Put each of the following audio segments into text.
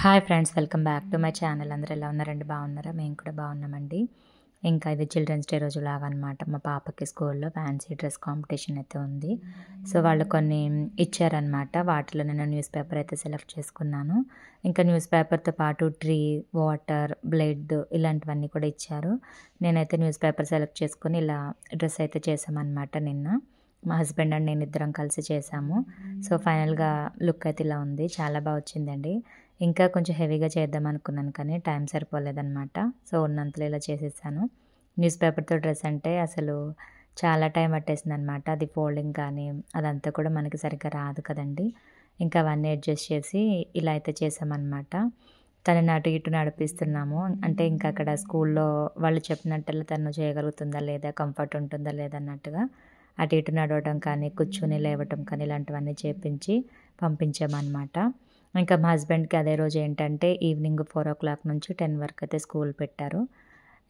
Hi friends, welcome back to my channel. అందరూ ఎలా ఉన్నారండి? బాగున్నారా? మేము కూడా బాగున్నామండి. ఇంకా ఇది చిల్డ్రన్స్ డే రోజులాగా అనమాట. మా పాపకి స్కూల్లో ఫ్యాన్సీ డ్రెస్ కాంపిటీషన్ అయితే ఉంది. సో వాళ్ళు కొన్ని ఇచ్చారనమాట. వాటిలో నేను న్యూస్ పేపర్ అయితే సెలెక్ట్ చేసుకున్నాను. ఇంకా న్యూస్ పేపర్తో పాటు ట్రీ, వాటర్, బ్లడ్ ఇలాంటివన్నీ కూడా ఇచ్చారు. నేనైతే న్యూస్ పేపర్ సెలెక్ట్ చేసుకుని ఇలా డ్రెస్ అయితే చేసామన్నమాట నిన్న. మా హస్బెండ్ అండ్ నేను ఇద్దరం కలిసి చేసాము. సో ఫైనల్గా లుక్ అయితే ఇలా ఉంది. చాలా బాగా వచ్చిందండి. ఇంకా కొంచెం హెవీగా చేద్దాం అనుకున్నాను కానీ టైం సరిపోలేదనమాట. సో ఉన్నంతలో ఇలా చేసేసాను. న్యూస్ పేపర్తో డ్రెస్ అంటే అసలు చాలా టైం పట్టేసిందనమాట. అది ఫోల్డింగ్ కానీ అదంతా కూడా మనకి సరిగ్గా రాదు కదండి. ఇంకా అవన్నీ అడ్జస్ట్ చేసి ఇలా అయితే చేసామన్నమాట. తనని అటు ఇటు నడిపిస్తున్నాము. అంటే ఇంకా అక్కడ స్కూల్లో వాళ్ళు చెప్పినట్టల్లా తను చేయగలుగుతుందా లేదా, కంఫర్ట్ ఉంటుందా లేదా అన్నట్టుగా అటు ఇటు నడవడం కానీ, కూర్చొని లేవటం కానీ ఇలాంటివన్నీ చేపించి పంపించామన్నమాట. ఇంకా మా హస్బెండ్కి అదే రోజు ఏంటంటే ఈవినింగ్ 4:00 నుంచి 10 వరకు అయితే స్కూల్ పెట్టారు.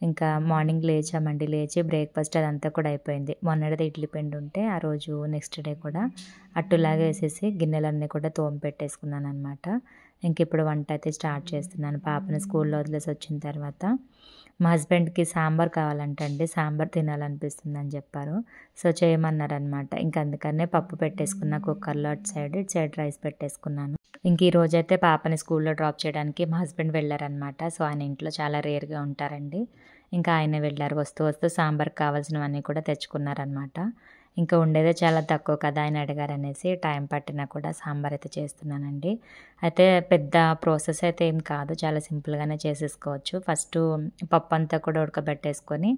ఇంకా మార్నింగ్ లేచామండి. లేచి బ్రేక్ఫాస్ట్ అదంతా కూడా అయిపోయింది. మొన్నటిది ఇడ్లీ పిండి ఉంటే ఆ రోజు నెక్స్ట్ డే కూడా అట్టులాగా వేసేసి గిన్నెలన్నీ కూడా తోమి పెట్టేసుకున్నాను అనమాట. ఇంక ఇప్పుడు వంట అయితే స్టార్ట్ చేస్తున్నాను. పాపని స్కూల్లో వదిలేసి వచ్చిన తర్వాత మా హస్బెండ్కి సాంబార్ కావాలంటండి. సాంబార్ తినాలనిపిస్తుందని చెప్పారు. సో చేయమన్నారనమాట. ఇంక అందుకనే పప్పు పెట్టేసుకున్న కుక్కర్లో, ఇటు సైడ్ రైస్ పెట్టేసుకున్నాను. ఇంక ఈ రోజైతే పాపని స్కూల్లో డ్రాప్ చేయడానికి మా హస్బెండ్ వెళ్ళారనమాట. సో ఆయన ఇంట్లో చాలా రేర్గా ఉంటారండి. ఇంకా ఆయనే వెళ్ళారు. వస్తూ వస్తూ సాంబార్కి కావాల్సినవన్నీ కూడా తెచ్చుకున్నారనమాట. ఇంకా ఉండేదే చాలా తక్కువ కదా, ఆయన అడిగారనేసి టైం పట్టినా కూడా సాంబార్ అయితే చేస్తున్నానండి. అయితే పెద్ద ప్రాసెస్ అయితే ఏం కాదు, చాలా సింపుల్గానే చేసేసుకోవచ్చు. ఫస్ట్ పప్పు అంతా కూడా ఉడకబెట్టేసుకొని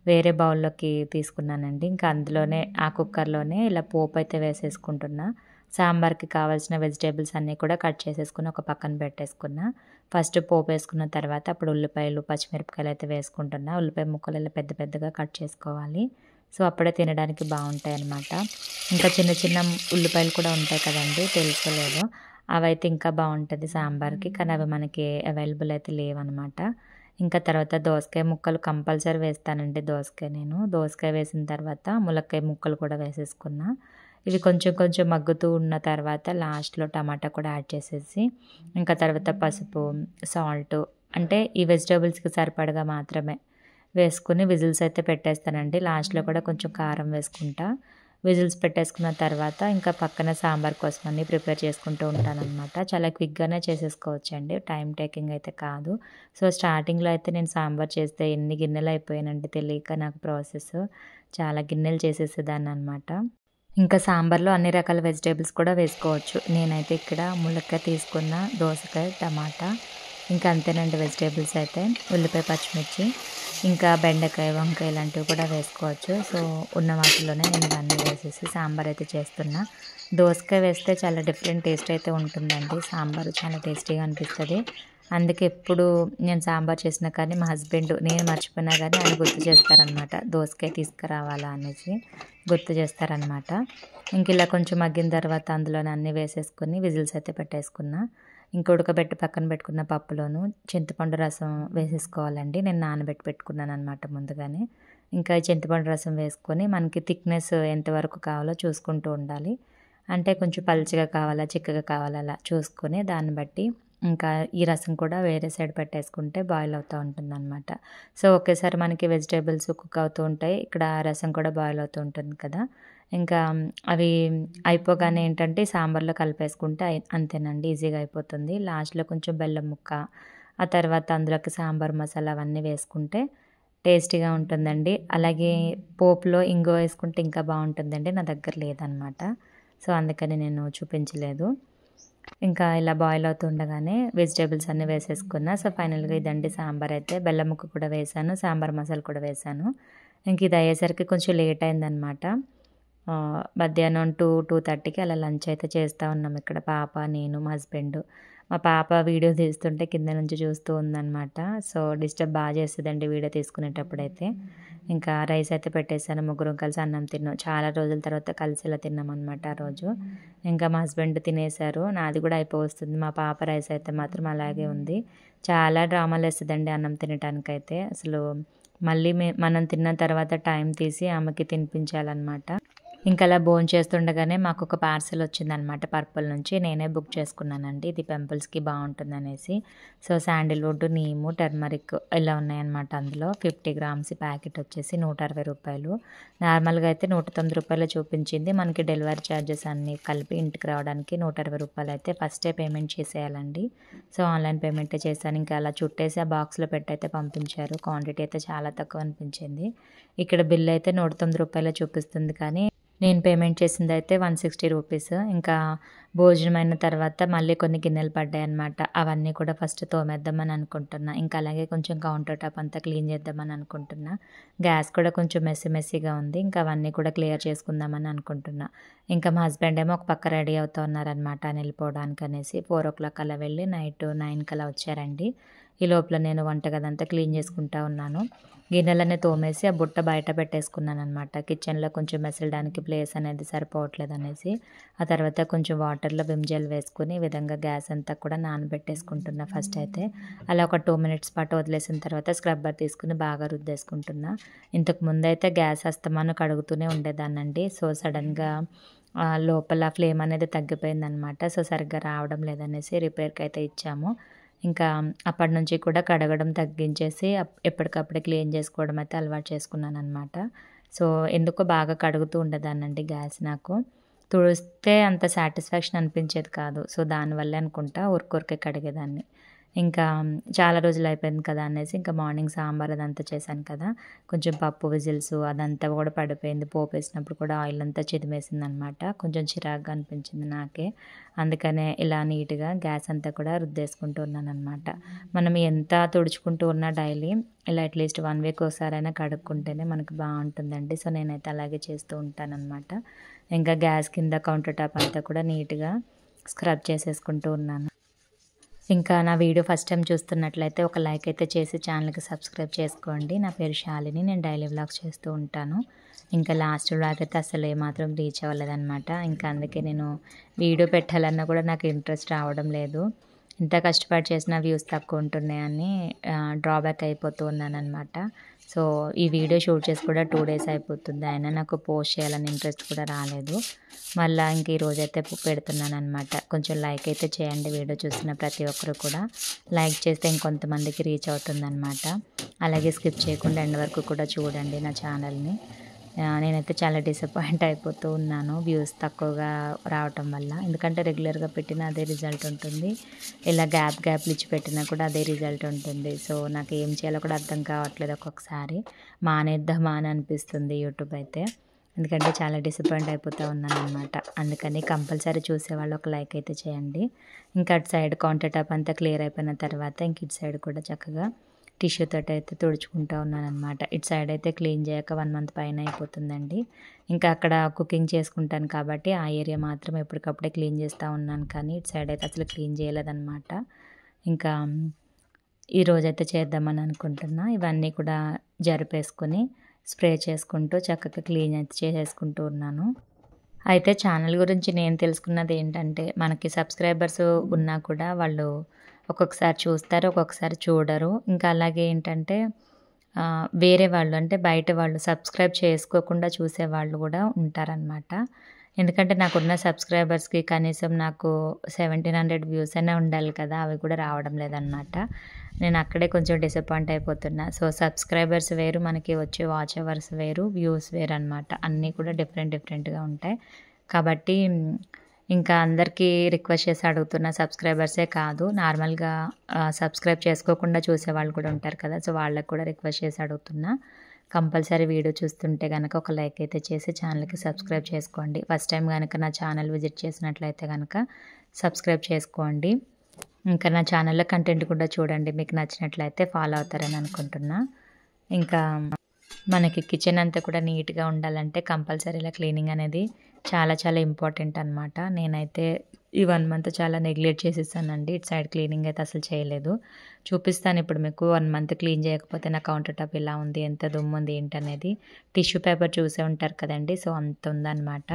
వేరే బౌల్లోకి తీసుకున్నానండి. ఇంకా అందులోనే ఆ కుక్కర్లోనే ఇలా పోపు అయితే వేసేసుకుంటున్నా. సాంబార్కి కావాల్సిన వెజిటేబుల్స్ అన్నీ కూడా కట్ చేసేసుకుని ఒక పక్కన పెట్టేసుకున్నా. ఫస్ట్ పోపు వేసుకున్న తర్వాత అప్పుడు ఉల్లిపాయలు, పచ్చిమిరపకాయలు అయితే వేసుకుంటున్నా. ఉల్లిపాయ ముక్కలు ఇలా పెద్ద పెద్దగా కట్ చేసుకోవాలి. సో అప్పుడే తినడానికి బాగుంటాయి అన్నమాట. ఇంకా చిన్న చిన్న ఉల్లిపాయలు కూడా ఉంటాయి కదండి, తెలుసుకోలేదు. అవైతే ఇంకా బాగుంటుంది సాంబార్కి, కానీ అవి మనకి అవైలబుల్ అయితే లేవన్నమాట. ఇంకా తర్వాత దోసకాయ ముక్కలు కంపల్సరీ వేస్తానండి. దోసకాయ వేసిన తర్వాత ములక్కాయ ముక్కలు కూడా వేసేసుకున్నా. ఇవి కొంచెం కొంచెం మగ్గుతూ ఉన్న తర్వాత లాస్ట్లో టమాటా కూడా యాడ్ చేసేసి ఇంకా తర్వాత పసుపు, సాల్ట్ అంటే ఈ వెజిటేబుల్స్కి సరిపడగా మాత్రమే వేసుకుని విజిల్స్ అయితే పెట్టేస్తానండి. లాస్ట్లో కూడా కొంచెం కారం వేసుకుంటా. విజిల్స్ పెట్టేసుకున్న తర్వాత ఇంకా పక్కన సాంబార్ కోసం అన్నీ ప్రిపేర్ చేసుకుంటూ ఉంటానన్నమాట. చాలా క్విక్గానే చేసేసుకోవచ్చండి, టైం టేకింగ్ అయితే కాదు. సో స్టార్టింగ్లో అయితే నేను సాంబార్ చేస్తే ఎన్ని గిన్నెలు అయిపోయానంటే తెలియక నాకు ప్రాసెస్ చాలా గిన్నెలు చేసేసేదాన్ని అనమాట. ఇంకా సాంబార్లో అన్ని రకాల వెజిటేబుల్స్ కూడా వేసుకోవచ్చు. నేనైతే ఇక్కడ ములక్కాయ తీసుకున్న, దోసకాయ, టమాటా, ఇంకా అంతేనండి వెజిటేబుల్స్ అయితే. ఉల్లిపాయ, పచ్చిమిర్చి, ఇంకా బెండకాయ, వంకాయ ఇలాంటివి కూడా వేసుకోవచ్చు. సో ఉన్న వాటిలోనే నేను ఇవన్నీ వేసేసి సాంబార్ అయితే చేస్తున్నా. దోసకాయ వేస్తే చాలా డిఫరెంట్ టేస్ట్ అయితే ఉంటుందండి. సాంబారు చాలా టేస్టీగా అనిపిస్తుంది. అందుకే ఎప్పుడు నేను సాంబార్ చేసినా కానీ మా హస్బెండ్ నేను మర్చిపోయినా కానీ ఆయన గుర్తు చేస్తారనమాట. దోసకాయ తీసుకురావాలా అనేసి గుర్తు చేస్తారనమాట. ఇంక ఇలా కొంచెం మగ్గిన తర్వాత అందులోనే అన్నీ వేసేసుకొని విజిల్స్ అయితే పెట్టేసుకున్నా. ఇంక ఉడకబెట్టి పక్కన పెట్టుకున్న పప్పులోను చింతపండు రసం వేసేసుకోవాలండి. నేను నానబెట్టి పెట్టుకున్నాను అనమాట ముందుగానే. ఇంకా చింతపండు రసం వేసుకొని మనకి థిక్నెస్ ఎంతవరకు కావాలో చూసుకుంటూ ఉండాలి. అంటే కొంచెం పలుచగా కావాలా, చిక్కగా కావాలా అలా చూసుకొని దాన్ని బట్టి ఇంకా ఈ రసం కూడా వేరే సైడ్ పెట్టేసుకుంటే బాయిల్ అవుతూ ఉంటుందన్నమాట. సో ఒకేసారి మనకి వెజిటేబుల్స్ కుక్ అవుతూ ఉంటాయి, ఇక్కడ రసం కూడా బాయిల్ అవుతూ ఉంటుంది కదా. ఇంకా అవి అయిపోగానే ఏంటంటే సాంబార్లో కలిపేసుకుంటే అంతేనండి, ఈజీగా అయిపోతుంది. లాస్ట్లో కొంచెం బెల్లం ముక్క, ఆ తర్వాత అందులోకి సాంబార్ మసాలా అవన్నీ వేసుకుంటే టేస్టీగా ఉంటుందండి. అలాగే పోపులో ఇంగువ వేసుకుంటే ఇంకా బాగుంటుందండి. నా దగ్గర లేదనమాట, సో అందుకని నేను చూపించలేదు. ఇంకా ఇలా బాయిల్ అవుతూ ఉండగానే వెజిటేబుల్స్ అన్నీ వేసేసుకున్నా. సో ఫైనల్గా ఇదండి సాంబార్ అయితే. బెల్లం ముక్క కూడా వేసాను, సాంబార్ మసాలా కూడా వేసాను. ఇంక ఇది అయ్యేసరికి కొంచెం లేట్ అయిందనమాట. మధ్యాహ్నం 2-2:30కి అలా లంచ్ అయితే చేస్తూ ఉన్నాం ఇక్కడ పాప, నేను, మా హస్బెండ్. మా పాప వీడియో తీస్తుంటే కింద నుంచి చూస్తూ ఉందన్నమాట. సో డిస్టర్బ్ బాగా చేస్తుందండి వీడియో తీసుకునేటప్పుడైతే. ఇంకా రైస్ అయితే పెట్టేశాను, ముగ్గురం కలిసి అన్నం తిన్నాం. చాలా రోజుల తర్వాత కలిసి ఇలా తిన్నాం అనమాట ఆ రోజు. ఇంకా మా హస్బెండ్ తినేశారు, నాది కూడా అయిపోవస్తుంది. మా పాప రైస్ అయితే మాత్రం అలాగే ఉంది. చాలా డ్రామాలు వేస్తుందండి అన్నం తినటానికైతే. అసలు మళ్ళీ మనం తిన్న తర్వాత టైం తీసి ఆమెకి తినిపించాలన్నమాట. ఇంకా అలా భోంచేస్తుండగానే మాకు ఒక పార్సెల్ వచ్చిందనమాట పర్పుల్ నుంచి. నేనే బుక్ చేసుకున్నానండి. ఇది పింపుల్స్‌కి బావుంటుందనేసి. సో, శాండిల్‌వుడ్, నీము, టర్మరిక్ ఇలా ఉన్నాయన్నమాట అందులో. 50 గ్రామ్స్ ప్యాకెట్ వచ్చేసి రూ. 160. నార్మల్‌గా అయితే రూ. 109 చూపించింది. మనకి డెలివరీ ఛార్జెస్ అన్నీ కలిపి ఇంటికి రావడానికి రూ. 160 అయితే ఫస్టే పేమెంట్ చేసేయాలండి. సో, ఆన్‌లైన్ పేమెంటే చేశాను. ఇంకా అలా చుట్టేసి ఆ బాక్స్‌లో పెట్టయితే పంపించారు. క్వాంటిటీ అయితే చాలా తక్కువ అనిపించింది. ఇక్కడ బిల్ అయితే రూ. 109 చూపిస్తుంది కానీ నేను పేమెంట్ చేసిందయితే రూ. 160. ఇంకా భోజనం అయిన తర్వాత మళ్ళీ కొన్ని గిన్నెలు పడ్డాయన్నమాట. అవన్నీ కూడా ఫస్ట్ తోమేద్దామని అనుకుంటున్నా. ఇంకా అలాగే కొంచెం కౌంటర్ టాప్ అంతా క్లీన్ చేద్దామని అనుకుంటున్నా. గ్యాస్ కూడా కొంచెం మెస్సీగా ఉంది. ఇంకా అవన్నీ కూడా క్లియర్ చేసుకుందామని అనుకుంటున్నా. ఇంకా మా హస్బెండ్ ఏమో ఒక పక్క రెడీ అవుతూ ఉన్నారనమాట వెళ్ళిపోవడానికి అనేసి. 4:00 అలా వెళ్ళి నైట్ 9 కలా వచ్చారండి. ఈ లోపల నేను వంటగదంతా క్లీన్ చేసుకుంటా ఉన్నాను. గిన్నెలన్నీ తోమేసి ఆ బుట్ట బయట పెట్టేసుకున్నాననమాట. కిచెన్‌లో కొంచెం మెసలడానికి ప్లేస్ అనేది సరిపోవట్లేదనేసి. ఆ తర్వాత కొంచెం వాటర్‌లో విమ్ జెల్ వేసుకొని ఈ విధంగా గ్యాస్ అంతా కూడా నానబెట్టేసుకుంటున్నా ఫస్ట్ అయితే. అలా ఒక 2 మినిట్స్ పాటు వదిలేసిన తర్వాత స్క్రబ్బర్ తీసుకొని బాగా రుద్దేసుకుంటున్నా. ఇంతకు ముందైతే గ్యాస్ అస్తమానం కడుగుతూనే ఉండేదాన్నండి. సో, సడన్‌గా లోపల ఫ్లేమ్ అనేది తగ్గిపోయిందనమాట. సో, సరిగ్గా రావడం లేదనేసి రిపేర్‌కైతే ఇచ్చాము. ఇంకా అప్పటినుంచి కూడా కడగడం తగ్గించేసి ఎప్పటికప్పుడే క్లీన్ చేసుకోవడం అయితే అలవాటు చేసుకున్నాననమాట. సో, ఎందుకో బాగా కడుగుతూ ఉండేదాన్నండి గ్యాస్ నాకు. తుడిస్తే అంత సాటిస్ఫాక్షన్ అనిపించేది కాదు. సో, దానివల్లే అనుకుంటా ఊరికే కడిగేదాన్ని. ఇంకా చాలా రోజులు అయిపోయింది కదా అనేసి ఇంకా మార్నింగ్ సాంబార్ అదంతా చేశాను కదా! కొంచెం పప్పు విజిల్స్ అదంతా కూడా పడిపోయింది. పోపేసినప్పుడు కూడా ఆయిల్ అంతా చిదిమేసిందనమాట. కొంచెం చిరాకుగా అనిపించింది నాకే. అందుకనే ఇలా నీట్‌గా గ్యాస్ అంతా కూడా రుద్దేసుకుంటూ ఉన్నాననమాట. మనం ఎంత తుడుచుకుంటూ ఉన్నా డైలీ ఇలా అట్‌లీస్ట్ 1 వీక్ ఒకసారైనా కడుక్కుంటేనే మనకు బావుంటుందండి. సో, నేనైతే అలాగే చేస్తూ ఉంటాననమాట. ఇంకా గ్యాస్ కింద కౌంటర్ టాప్ అంతా కూడా నీట్‌గా స్క్రబ్ చేసేసుకుంటూ ఉన్నాను. ఇంకా నా వీడియో ఫస్ట్ టైం చూస్తున్నట్లయితే ఒక లైక్ అయితే చేసి ఛానల్‌కి సబ్స్క్రైబ్ చేసుకోండి. నా పేరు శాలిని. నేను డైలీ వ్లాగ్స్ చేస్తూ ఉంటాను. ఇంకా లాస్ట్ వ్లాగ్ అయితే అసలు ఏమాత్రం రీచ్ అవ్వలేదనమాట. ఇంకా అందుకే నేను వీడియో పెట్టాలన్నా కూడా నాకు ఇంట్రెస్ట్ రావడం లేదు. ఎంత కష్టపడి చేసినా వ్యూస్ తక్కువ ఉంటున్నాయని డ్రాబ్యాక్ అయిపోతూ ఉన్నాననమాట. సో, ఈ వీడియో షూట్ చేసి కూడా 2 డేస్ అయిపోతుంది. అయినా నాకు పోస్ట్ చేయాలని ఇంట్రెస్ట్ కూడా రాలేదు. మళ్ళా ఇంక ఈరోజైతే పెడుతున్నాననమాట. కొంచెం లైక్ అయితే చేయండి వీడియో చూసిన ప్రతి ఒక్కరు కూడా. లైక్ చేస్తే ఇంకొంతమందికి రీచ్ అవుతుందనమాట. అలాగే స్కిప్ చేయకుండా ఎండ్ వరకు కూడా చూడండి నా ఛానల్‌ని. నేనైతే చాలా డిసప్పాయింట్ అయిపోతూ ఉన్నాను వ్యూస్ తక్కువగా రావటం వల్ల. ఎందుకంటే రెగ్యులర్‌గా పెట్టినా అదే రిజల్ట్ ఉంటుంది. ఇలా గ్యాప్‌లు ఇచ్చి పెట్టినా కూడా అదే రిజల్ట్ ఉంటుంది. సో, నాకు ఏం చేయాలో కూడా అర్థం కావట్లేదు ఒక్కొక్కసారి. మానేద్దామా అని అనిపిస్తుంది యూట్యూబ్ అయితే. ఎందుకంటే చాలా డిసప్పాయింట్ అయిపోతూ ఉన్నాననమాట. అందుకని కంపల్సరీ చూసేవాళ్ళు ఒక లైక్ అయితే చేయండి. ఇంకా అటు సైడ్ కౌంటర్ టాప్ అంతా క్లియర్ అయిపోయిన తర్వాత ఇంక ఇటు సైడ్ కూడా చక్కగా టిష్యూ తోటి అయితే తుడుచుకుంటూ ఉన్నాననమాట. ఇటు సైడ్ అయితే క్లీన్ చేయక 1 మంత్ పైన అయిపోతుందండి. ఇంకా అక్కడ కుకింగ్ చేసుకుంటాను కాబట్టి ఆ ఏరియా మాత్రం ఎప్పటికప్పుడే క్లీన్ చేస్తూ ఉన్నాను. కానీ ఇటు సైడ్ అయితే అసలు క్లీన్ చేయలేదనమాట. ఇంకా ఈరోజైతే చేద్దామని అనుకుంటున్నా. ఇవన్నీ కూడా జరిపేసుకొని స్ప్రే చేసుకుంటూ చక్కగా క్లీన్ అయితే చేసేసుకుంటూ ఉన్నాను. అయితే ఛానల్ గురించి నేను తెలుసుకున్నది ఏంటంటే, మనకి సబ్స్క్రైబర్స్ ఉన్నా కూడా వాళ్ళు ఒక్కొక్కసారి చూస్తారు, ఒక్కొక్కసారి చూడరు. ఇంకా అలాగే ఏంటంటే వేరే వాళ్ళు అంటే బయట వాళ్ళు సబ్స్క్రైబ్ చేసుకోకుండా చూసేవాళ్ళు కూడా ఉంటారనమాట. ఎందుకంటే నాకున్న సబ్స్క్రైబర్స్‌కి కనీసం నాకు 1700 వ్యూస్ అయినా ఉండాలి కదా! అవి కూడా రావడం లేదనమాట. నేను అక్కడే కొంచెం డిసప్పాయింట్ అయిపోతున్నా. సో, సబ్స్క్రైబర్స్ వేరు, మనకి వచ్చే వాచ్ అవర్స్ వేరు, వ్యూస్ వేరనమాట. అన్నీ కూడా డిఫరెంట్‌గా ఉంటాయి. కాబట్టి ఇంకా అందరికీ రిక్వెస్ట్ చేసి అడుగుతున్న సబ్స్క్రైబర్సే కాదు, నార్మల్‌గా సబ్స్క్రైబ్ చేసుకోకుండా చూసేవాళ్ళు కూడా ఉంటారు కదా! సో, వాళ్ళకి కూడా రిక్వెస్ట్ చేసి అడుగుతున్నా. కంపల్సరీ వీడియో చూస్తుంటే గనక ఒక లైక్ అయితే చేసి ఛానల్‌కి సబ్స్క్రైబ్ చేసుకోండి. ఫస్ట్ టైం గనక నా ఛానల్ విజిట్ చేసినట్లయితే గనక సబ్స్క్రైబ్ చేసుకోండి. ఇంకా నా ఛానల్‌లో కంటెంట్ కూడా చూడండి. మీకు నచ్చినట్లయితే ఫాలో అవుతారని అనుకుంటున్నా. ఇంకా మనకి కిచెన్ అంతా కూడా నీట్‌గా ఉండాలంటే కంపల్సరీ ఇలా క్లీనింగ్ అనేది చాలా ఇంపార్టెంట్ అనమాట. నేనైతే ఈ 1 మంత్ చాలా నెగ్లెక్ట్ చేసేసానండి. ఇటు సైడ్ క్లీనింగ్ అయితే అసలు చేయలేదు. చూపిస్తాను ఇప్పుడు మీకు 1 మంత్ క్లీన్ చేయకపోతే నా కౌంటర్ టాప్ ఎలా ఉంది, ఎంత దుమ్ముంది ఏంటనేది. టిష్యూ పేపర్ చూసే ఉంటారు కదండీ! సో, అంత ఉందనమాట.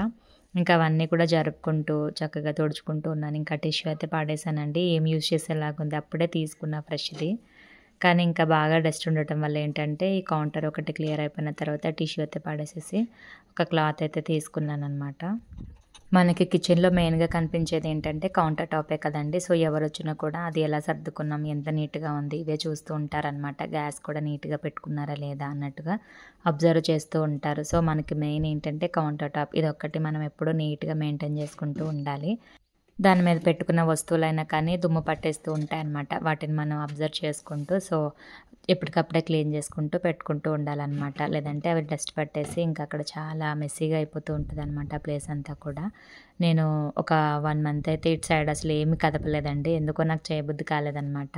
ఇంకా అవన్నీ కూడా జరుపుకుంటూ చక్కగా తుడుచుకుంటూ ఉన్నాను. ఇంకా టిష్యూ అయితే పడేసానండి. ఏం యూజ్ చేసేలాగుంది. అప్పుడే తీసుకున్నా ఫ్రెష్‌ది. కానీ ఇంకా బాగా డస్ట్ ఉండటం వల్ల ఏంటంటే ఈ కౌంటర్ ఒకటి క్లియర్ అయిపోయిన తర్వాత టిష్యూ అయితే పడేసేసి ఒక క్లాత్ అయితే తీసుకున్నాననమాట. మనకి కిచెన్‌లో మెయిన్‌గా కనిపించేది ఏంటంటే కౌంటర్ టాపే కదండీ! సో, ఎవరొచ్చినా కూడా అది ఎలా సర్దుకున్నాం, ఎంత నీట్‌గా ఉంది ఇవే చూస్తూ ఉంటారనమాట. గ్యాస్ కూడా నీట్‌గా పెట్టుకున్నారా లేదా అన్నట్టుగా అబ్జర్వ్ చేస్తూ ఉంటారు. సో, మనకి మెయిన్ ఏంటంటే కౌంటర్ టాప్ ఇదొక్కటి మనం ఎప్పుడూ నీట్‌గా మెయింటైన్ చేసుకుంటూ ఉండాలి. దాని మీద పెట్టుకున్న వస్తువులైనా కానీ దుమ్ము పట్టేస్తూ ఉంటాయన్నమాట. వాటిని మనం అబ్జర్వ్ చేసుకుంటూ ఎప్పటికప్పుడే క్లీన్ చేసుకుంటూ పెట్టుకుంటూ ఉండాలన్నమాట. లేదంటే అవి డస్ట్ పట్టేసి ఇంకా అక్కడ చాలా మెస్సీగా అయిపోతూ ఉంటదనమాట ఆ ప్లేస్ అంతా కూడా. నేను ఒక 1 మంత్ అయితే ఇటు సైడ్ అసలు ఏమి కదపలేదండి. ఎందుకో నాకు చేయబుద్ధి కాలేదనమాట.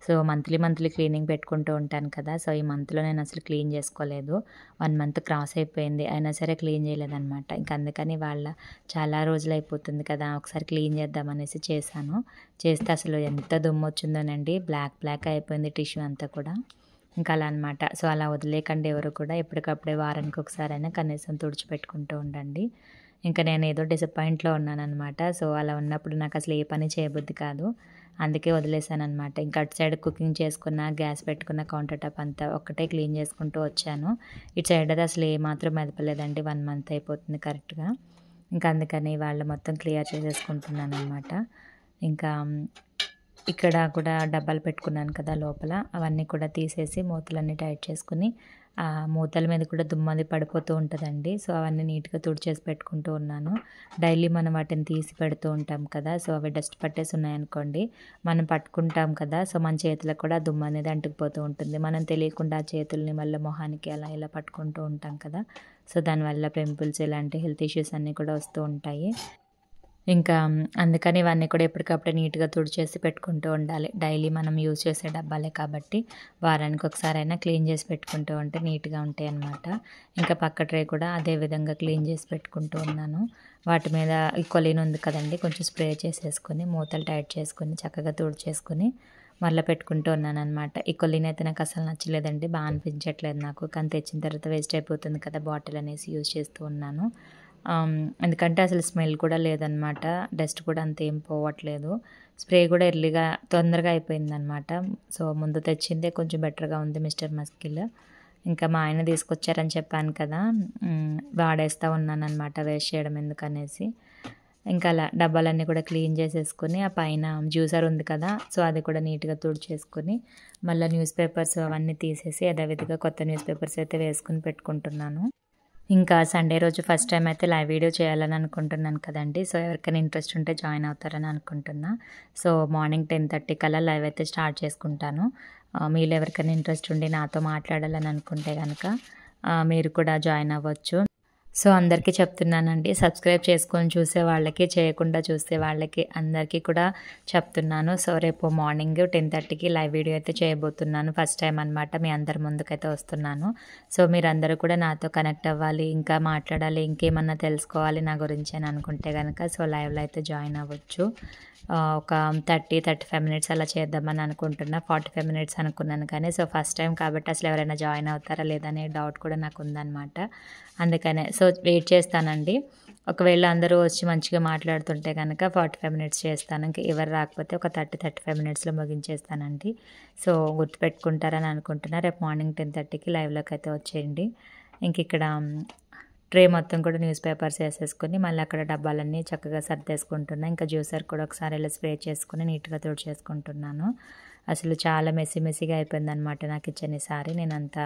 సో, మంత్లీ క్లీనింగ్ పెట్టుకుంటూ ఉంటాను కదా! సో, ఈ మంత్‌లో నేను అసలు క్లీన్ చేసుకోలేదు. 1 మంత్ క్రాస్ అయిపోయింది. అయినా సరే క్లీన్ చేయలేదనమాట. ఇంక అందుకని చాలా రోజులైపోతుంది కదా! ఒకసారి క్లీన్ చేద్దామనేసి చేశాను. చేస్తే అసలు ఎంత దుమ్మొచ్చిందోనండి. బ్లాక్ అయిపోయింది టిష్యూ అంతా కూడా. ఇంకా అలా అనమాట. సో, అలా వదిలేయకండి ఎవరు కూడా. ఎప్పటికప్పుడే వారానికి ఒకసారైనా కనీసం తుడిచిపెట్టుకుంటూ ఉండండి. ఇంకా నేనేదో డిసప్పాయింట్‌లో ఉన్నాననమాట. సో, అలా ఉన్నప్పుడు నాకసలు ఏ పని చేయబుద్ధి కాదు. అందుకే వదిలేసాననమాట. ఇంకా అటు సైడ్ కుకింగ్ చేసుకున్న, గ్యాస్ పెట్టుకున్న కౌంటర్ టాప్ అంతా ఒక్కటే క్లీన్ చేసుకుంటూ వచ్చాను. ఇటు సైడ్ అది అసలు ఏమాత్రం మెదపలేదండి. 1 మంత్ అయిపోతుంది కరెక్ట్‌గా. ఇంకా అందుకని ఇవాళ మొత్తం క్లియర్ చేసేసుకుంటున్నాననమాట. ఇంకా ఇక్కడ కూడా డబ్బాలు పెట్టుకున్నాను కదా లోపల, అవన్నీ కూడా తీసేసి మూతలన్నీ టైట్ చేసుకొని, మూతల మీద కూడా దుమ్మది పడిపోతూ ఉంటదండి. సో, అవన్నీ నీట్‌గా తుడిచేసి పెట్టుకుంటూ ఉన్నాను. డైలీ మనం వాటిని తీసి పెడుతూ ఉంటాం కదా! సో, అవి డస్ట్ పట్టేసి ఉన్నాయనుకోండి, మనం పట్టుకుంటాం కదా! సో, మన చేతులకు కూడా దుమ్మనేది అంటుకుపోతూ ఉంటుంది. మనం తెలియకుండా ఆ చేతుల్ని మళ్ళీ మొహానికి అలా ఇలా పట్టుకుంటూ ఉంటాం కదా! సో, దానివల్ల పింపుల్స్ ఇలాంటి హెల్త్ ఇష్యూస్ అన్నీ కూడా వస్తూ ఉంటాయి. ఇంకా అందుకని ఇవన్నీ కూడా ఎప్పటికప్పుడు నీట్‌గా తుడిచేసి పెట్టుకుంటూ ఉండాలి. డైలీ మనం యూజ్ చేసే డబ్బాలే కాబట్టి వారానికి ఒకసారైనా క్లీన్ చేసి పెట్టుకుంటూ ఉంటే నీట్‌గా ఉంటాయన్నమాట. ఇంకా పక్క ట్రే కూడా అదే విధంగా క్లీన్ చేసి పెట్టుకుంటూ ఉన్నాను. వాటి మీద ఈ కొలీన్ ఉంది కదండీ! కొంచెం స్ప్రే చేసేసుకొని మూతలు టైట్ చేసుకొని చక్కగా తుడిచేసుకొని మరలా పెట్టుకుంటూ ఉన్నాననమాట. ఈ కొలీన్ అయితే నాకు అసలు నచ్చలేదండి. అనిపించట్లేదు నాకు. కానీ తెచ్చిన తర్వాత వేస్ట్ అయిపోతుంది కదా బాటిల్ అనేసి యూజ్ చేస్తూ ఉన్నాను. ఎందుకంటే అసలు స్మెల్ కూడా లేదనమాట. డస్ట్ కూడా అంతేం పోవట్లేదు. స్ప్రే కూడా తొందరగా అయిపోయిందనమాట. సో, ముందు తెచ్చిందే కొంచెం బెటర్‌గా ఉంది మిస్టర్ మస్కిల్. ఇంకా మా ఆయన తీసుకొచ్చారని చెప్పాను కదా! వాడేస్తా ఉన్నాననమాట వేస్ట్ చేయడం ఎందుకనేసి. ఇంకా అలా డబ్బాలన్నీ కూడా క్లీన్ చేసేసుకొని, ఆ పైన జ్యూసర్ ఉంది కదా! సో, అది కూడా నీట్‌గా తుడిచేసుకొని, మళ్ళా న్యూస్ పేపర్స్ అవన్నీ తీసేసి యథావిధిగా కొత్త న్యూస్ పేపర్స్ అయితే వేసుకొని పెట్టుకుంటున్నాను. ఇంకా సండే రోజు ఫస్ట్ టైమ్ అయితే లైవ్ వీడియో చేయాలని అనుకుంటున్నాను కదండీ! సో, ఎవరికైనా ఇంట్రెస్ట్ ఉంటే జాయిన్ అవుతారని అనుకుంటున్నా. సో, మార్నింగ్ 10:30 కల్లా లైవ్ అయితే స్టార్ట్ చేసుకుంటాను. మీలో ఎవరికైనా ఇంట్రెస్ట్ ఉండి నాతో మాట్లాడాలని అనుకుంటే గనక మీరు కూడా జాయిన్ అవ్వచ్చు. సో, అందరికీ చెప్తున్నానండి. సబ్స్క్రైబ్ చేసుకొని చూసే వాళ్ళకి, చేయకుండా చూసే వాళ్ళకి అందరికీ కూడా చెప్తున్నాను. సో, రేపు మార్నింగ్ 10:30కి లైవ్ వీడియో అయితే చేయబోతున్నాను. ఫస్ట్ టైం అనమాట మీ అందరి ముందుకైతే వస్తున్నాను. సో, మీరందరూ కూడా నాతో కనెక్ట్ అవ్వాలి, ఇంకా మాట్లాడాలి, ఇంకేమన్నా తెలుసుకోవాలి నా గురించి అని అనుకుంటే గనక సో, లైవ్‌లో అయితే జాయిన్ అవ్వచ్చు. ఒక 35 మినిట్స్ అలా చేద్దామని అనుకుంటున్నా. 45 మినిట్స్ అనుకున్నాను కానీ సో, ఫస్ట్ టైం కాబట్టి అసలు ఎవరైనా జాయిన్ అవుతారా లేదా అనే డౌట్ కూడా నాకుందనమాట. అందుకనే సో, వెయిట్ చేస్తానండి. ఒకవేళ అందరూ వచ్చి మంచిగా మాట్లాడుతుంటే గనక 45 మినిట్స్ చేస్తాను. ఇంక ఎవరు రాకపోతే ఒక 35 మినిట్స్‌లో ముగించేస్తానండి. సో, గుర్తుపెట్టుకుంటారని అనుకుంటున్నా. రేపు మార్నింగ్ 10:30కి లైవ్‌లోకి అయితే వచ్చేయండి. ఇంకిక్కడ ట్రే మొత్తం కూడా న్యూస్ పేపర్స్ ఏసేసుకొని మళ్ళీ అక్కడ డబ్బాలన్నీ చక్కగా సర్దేసుకుంటున్నా. ఇంకా జ్యూసర్ కూడా ఒకసారి ఇలా స్ప్రే చేసుకొని నీట్‌గా తుడిచేసుకుంటున్నాను. అసలు చాలా మెస్సీగా అయిపోయిందనమాట నా కిచెన్ ఈసారి. నేనంత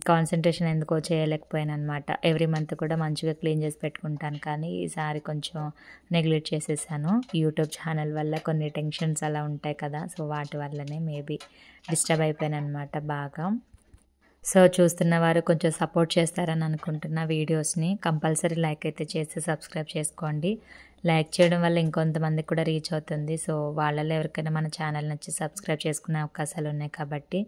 కాన్సంట్రేషన్ ఎందుకో చేయలేకపోయాననమాట. ఎవ్రీ మంత్ కూడా మంచిగా క్లీన్ చేసి పెట్టుకుంటాను. కానీ ఈసారి కొంచెం నెగ్లెక్ట్ చేసేసాను. యూట్యూబ్ ఛానల్ వల్ల కొన్ని టెన్షన్స్ అలా ఉంటాయి కదా! సో, వాటి వల్లనే మేబీ డిస్టర్బ్ అయిపోయాననమాట బాగా. సో, చూస్తున్నవారు కొంచెం సపోర్ట్ చేస్తారని అనుకుంటున్న వీడియోస్‌ని. కంపల్సరీ లైక్ అయితే చేసి సబ్స్క్రైబ్ చేసుకోండి. లైక్ చేయడం వల్ల ఇంకొంతమందికి కూడా రీచ్ అవుతుంది. సో, వాళ్ళలో ఎవరికైనా మన ఛానల్ నచ్చి సబ్స్క్రైబ్ చేసుకునే అవకాశాలు ఉన్నాయి కాబట్టి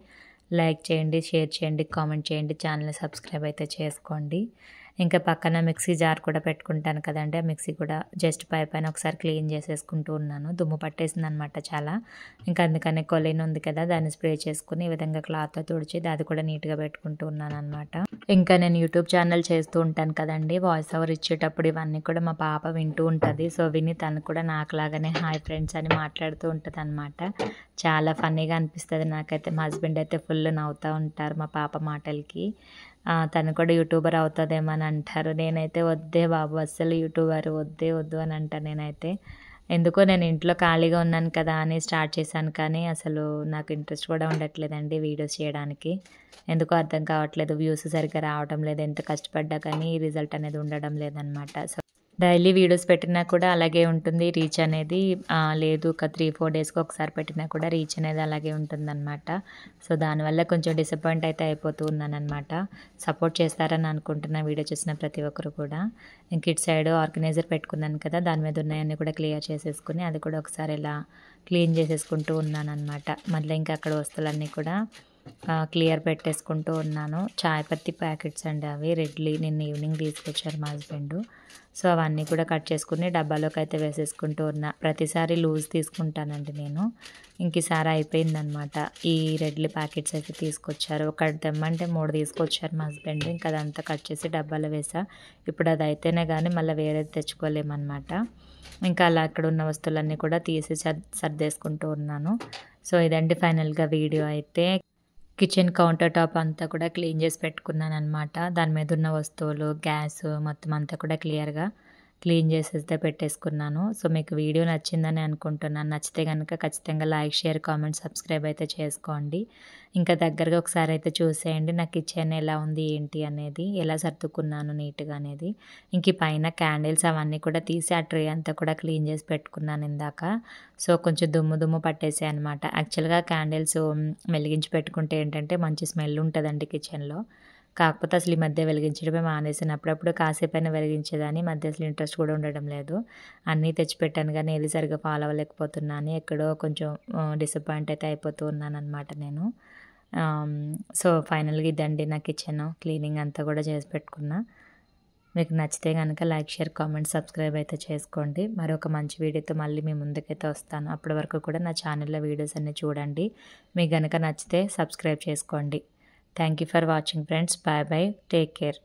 లైక్ చేయండి, షేర్ చేయండి, కామెంట్ చేయండి, ఛానల్‌ని సబ్స్క్రైబ్ అయితే చేసుకోండి. ఇంకా పక్కన మిక్సీ జార్ కూడా పెట్టుకుంటాను కదండీ, ఆ మిక్సీ కూడా జస్ట్ పైన ఒకసారి క్లీన్ చేసేసుకుంటూ ఉన్నాను. దుమ్ము పట్టేసిందనమాట చాలా. ఇంకా అందుకని కొలీన్ ఉంది కదా, దాన్ని స్ప్రే చేసుకుని ఈ విధంగా క్లాత్తో తుడిచి అది కూడా నీట్గా పెట్టుకుంటూ ఉన్నానమాట. ఇంకా నేను యూట్యూబ్ ఛానల్ చేస్తూ ఉంటాను కదండి, వాయిస్ ఓవర్ ఇచ్చేటప్పుడు ఇవన్నీ కూడా మా పాప వింటూ ఉంటుంది. సో విని తను కూడా నాకులాగానే హాయ్ ఫ్రెండ్స్ అని మాట్లాడుతూ ఉంటుంది అనమాట. చాలా ఫన్నీగా అనిపిస్తుంది నాకైతే. మా హస్బెండ్ అయితే ఫుల్ నవ్వుతూ ఉంటారు మా పాప మాటలకి. తను కూడా యూట్యూబర్ అవుతుందేమో అని అంటారు. నేనైతే వద్దే బాబు, అస్సలు యూట్యూబర్ వద్దు అని అంటాను నేనైతే. ఎందుకో నేను ఇంట్లో ఖాళీగా ఉన్నాను కదా అని స్టార్ట్ చేశాను, కానీ అసలు నాకు ఇంట్రెస్ట్ కూడా ఉండట్లేదండి వీడియోస్ చేయడానికి. ఎందుకో అర్థం కావట్లేదు, వ్యూస్ సరిగ్గా రావడం లేదు. ఎంత కష్టపడ్డా కానీ రిజల్ట్ అనేది ఉండడం లేదనమాట. సో డైలీ వీడియోస్ పెట్టినా కూడా అలాగే ఉంటుంది రీచ్ అనేది. లేదు, ఒక 3-4 డేస్కి ఒకసారి పెట్టినా కూడా రీచ్ అనేది అలాగే ఉంటుందన్నమాట. సో దానివల్ల కొంచెం డిసప్పాయింట్ అయితే అయిపోతూ ఉన్నానన్నమాట. సపోర్ట్ చేస్తారని అనుకుంటున్న వీడియో చూసిన ప్రతి ఒక్కరు కూడా. ఇంక ఇటు సైడ్ ఆర్గనైజర్ పెట్టుకున్నాను కదా, దాని మీద ఉన్నాయన్నీ కూడా క్లియర్ చేసేసుకుని అది కూడా ఒకసారి ఇలా క్లీన్ చేసేసుకుంటూ ఉన్నానన్నమాట. మళ్ళీ ఇంకా అక్కడ వస్తువులన్నీ కూడా క్లియర్ పెట్టేసుకుంటూ ఉన్నాను. చాయ్ పత్తి ప్యాకెట్స్ అండి అవి, రెడ్లీ నిన్న ఈవినింగ్ తీసుకొచ్చారు మా హస్బెండ్. సో అవన్నీ కూడా కట్ చేసుకుని డబ్బాలోకి అయితే వేసేసుకుంటూ ఉన్నా. ప్రతిసారి లూజ్ తీసుకుంటానండి నేను. ఇంక ఈసారి అయిపోయిందనమాట. ఈ రెడ్లీ ప్యాకెట్స్ అయితే తీసుకొచ్చారు. ఒకటి తెమ్మంటే 3 తీసుకొచ్చారు మా హస్బెండ్. ఇంకా అదంతా కట్ చేసి డబ్బాలో వేసా. ఇప్పుడు అది అయితేనే కానీ మళ్ళీ వేరేది తెచ్చుకోలేమన్నమాట. ఇంకా అలా అక్కడ ఉన్న వస్తువులన్నీ కూడా తీసి సర్దేసుకుంటూ ఉన్నాను. సో ఇదండి ఫైనల్గా వీడియో అయితే. కిచెన్ కౌంటర్ టాప్ అంతా కూడా క్లీన్ చేసి పెట్టుకున్నాను అనమాట. దాని మీద ఉన్న వస్తువులు, గ్యాస్ మొత్తం అంతా కూడా క్లియర్గా క్లీన్ చేసేస్తే పెట్టేసుకున్నాను. సో మీకు వీడియో నచ్చిందని అనుకుంటున్నాను. నచ్చితే కనుక ఖచ్చితంగా లైక్, షేర్, కామెంట్, సబ్స్క్రైబ్ అయితే చేసుకోండి. ఇంకా దగ్గరగా ఒకసారి అయితే చూసేయండి నా కిచెన్ ఎలా ఉంది ఏంటి అనేది, ఎలా సర్దుకున్నాను నీట్గా అనేది. ఇంక ఈ పైన క్యాండిల్స్ అవన్నీ కూడా తీసి ఆ ట్రే అంతా కూడా క్లీన్ చేసి పెట్టుకున్నాను ఇందాక. సో కొంచెం దుమ్ము పట్టేసాయి అనమాట. యాక్చువల్గా క్యాండిల్స్ వెలిగించి పెట్టుకుంటే ఏంటంటే మంచి స్మెల్ ఉంటుందండి కిచెన్లో. కాకపోతే అసలు ఈ మధ్య వెలిగించడమే మానేసాను. అప్పుడప్పుడు కాసేపైనా వెలిగించేదాన్ని, మధ్య అసలు ఇంట్రెస్ట్ కూడా ఉండడం లేదు. అన్నీ తెచ్చిపెట్టాను కానీ ఏది సరిగ్గా ఫాలో అవ్వలేకపోతున్నాను. ఎక్కడో కొంచెం డిసప్పాయింట్ అయితే అయిపోతూ ఉన్నానన్నమాట నేను. సో ఫైనల్గా ఇదండి నా కిచెన్ క్లీనింగ్ అంతా కూడా చేసి పెట్టుకున్నా. మీకు నచ్చితే కనుక లైక్, షేర్, కామెంట్, సబ్స్క్రైబ్ అయితే చేసుకోండి. మరొక మంచి వీడియోతో మళ్ళీ మీ ముందుకైతే వస్తాను. అప్పటి వరకు కూడా నా ఛానల్లో వీడియోస్ అన్నీ చూడండి. మీకు కనుక నచ్చితే సబ్స్క్రైబ్ చేసుకోండి. Thank you for watching friends. Bye bye, take care.